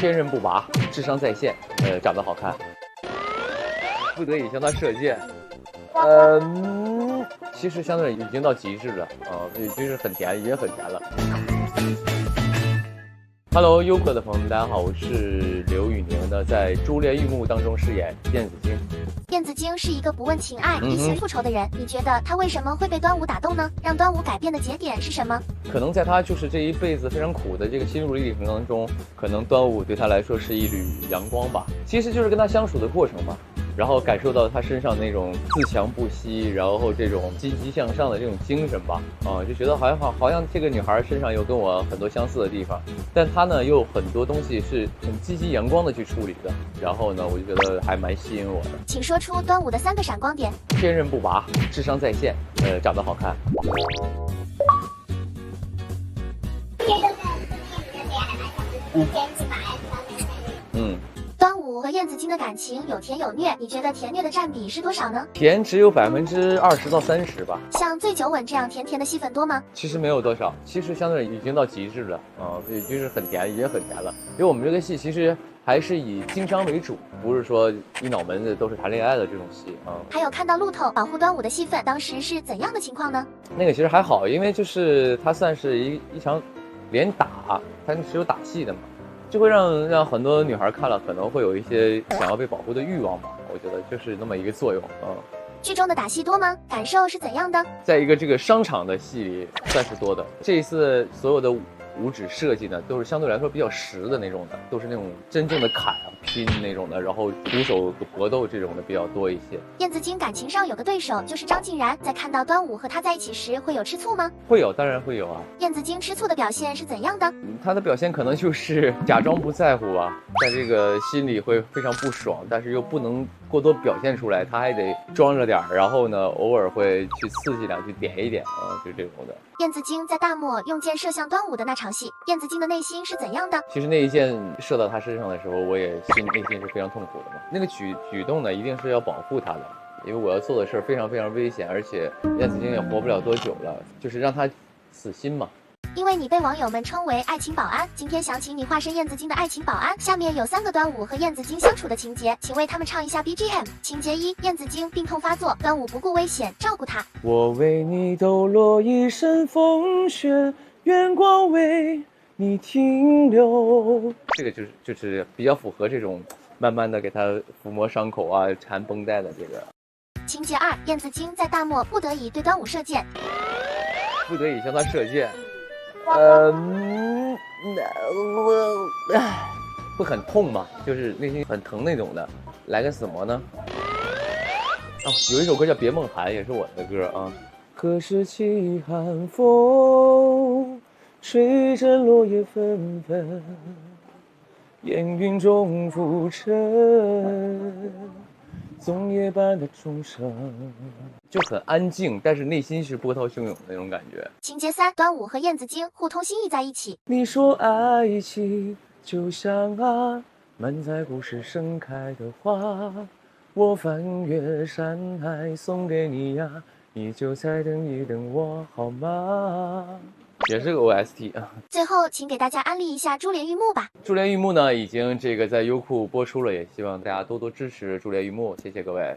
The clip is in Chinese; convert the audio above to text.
坚韧不拔，智商在线，长得好看，不得已向他射箭。其实相对已经到极致了啊，已经是很甜，已经很甜了。Hello， 优客的朋友们，大家好，我是刘宇宁呢，在《珠帘玉幕》当中饰演燕子京。燕子京是一个不问情爱、一心复仇的人，你觉得他为什么会被端午打动呢？让端午改变的节点是什么？可能在他就是这一辈子非常苦的这个心路历程当中，可能端午对他来说是一缕阳光吧。其实就是跟他相处的过程吧。然后感受到他身上那种自强不息，然后这种积极向上的这种精神吧，就觉得好像这个女孩身上有跟我很多相似的地方，但她呢又很多东西是很积极阳光的去处理的，然后呢我就觉得还蛮吸引我的。请说出端午的3个闪光点。坚韧不拔，智商在线，长得好看。端午和燕子京的感情有甜有虐，你觉得甜虐的占比是多少呢？甜只有20%到30%吧。像醉酒吻这样甜甜的戏份多吗？其实没有多少，其实相对已经到极致了啊，已经是很甜，已经很甜了。因为我们这个戏其实还是以经商为主，不是说一脑门子都是谈恋爱的这种戏啊。还有看到路透保护端午的戏份，当时是怎样的情况呢？那个其实还好，因为就是它算是一场连打，它是有打戏的嘛。就会让很多女孩看了可能会有一些想要被保护的欲望吧，我觉得就是那么一个作用啊。剧中的打戏多吗？感受是怎样的？在一个这个商场的戏里算是多的。这一次所有的武指设计呢，都是相对来说比较实的那种的，都是那种真正的砍拼那种的，然后徒手搏斗这种的比较多一些。燕子京感情上有个对手就是张晋然，在看到端午和他在一起时会有吃醋吗？会有，当然会有啊。燕子京吃醋的表现是怎样的？他的表现可能就是假装不在乎吧，在这个心里会非常不爽，但是又不能过多表现出来，他还得装着点儿，然后呢，偶尔会去刺激两句，点一点啊，就这种的。燕子京在大漠用箭射向端午的那场戏，燕子京的内心是怎样的？其实那一箭射到他身上的时候，我也内心是非常痛苦的嘛。那个举动呢，一定是要保护他的，因为我要做的事儿非常非常危险，而且燕子京也活不了多久了，就是让他死心嘛。因为你被网友们称为爱情保安，今天想请你化身燕子京的爱情保安。下面有3个端午和燕子京相处的情节，请为他们唱一下 BGM。情节1：燕子京病痛发作，端午不顾危险照顾他。我为你抖落一身风雪，愿光为你停留。这个就是比较符合这种慢慢的给他抚摸伤口啊，缠绷带的这个。情节2：燕子京在大漠不得已对端午射箭，不得已向他射箭。会很痛嘛，就是内心很疼那种的。来个什么呢？有一首歌叫《别梦寒》，也是我的歌啊。可是凄寒风，吹着落叶纷纷，烟云中浮沉，粽叶般的钟声，就很安静，但是内心是波涛汹涌的那种感觉。情节3：端午和燕子京互通心意在一起。你说爱情就像满载故事盛开的花，我翻越山海送给你呀，你就再等一等我好吗？也是个 OST 啊。最后，请给大家安利一下《珠帘玉幕》吧。《珠帘玉幕》呢，已经这个在优酷播出了，也希望大家多多支持《珠帘玉幕》，谢谢各位。